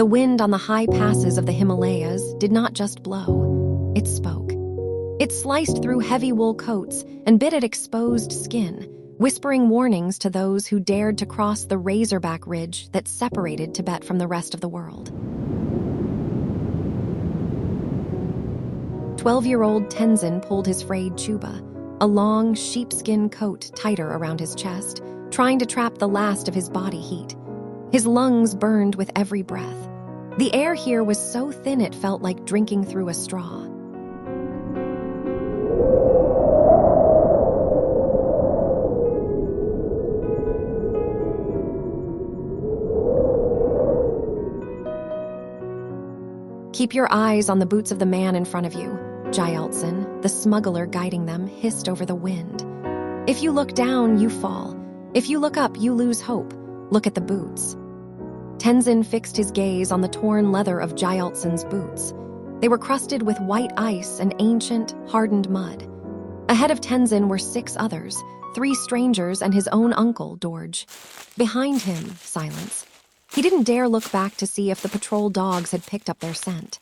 The wind on the high passes of the Himalayas did not just blow, it spoke. It sliced through heavy wool coats and bit at exposed skin, whispering warnings to those who dared to cross the razorback ridge that separated Tibet from the rest of the world. 12-year-old Tenzin pulled his frayed chuba, a long sheepskin coat tighter around his chest, trying to trap the last of his body heat. His lungs burned with every breath. The air here was so thin it felt like drinking through a straw. Keep your eyes on the boots of the man in front of you, Gyaltsen, the smuggler guiding them, hissed over the wind. If you look down, you fall. If you look up, you lose hope. Look at the boots. Tenzin fixed his gaze on the torn leather of Gyaltsen's boots. They were crusted with white ice and ancient, hardened mud. Ahead of Tenzin were 6 others, 3 strangers and his own uncle, Dorj. Behind him, silence. He didn't dare look back to see if the patrol dogs had picked up their scent.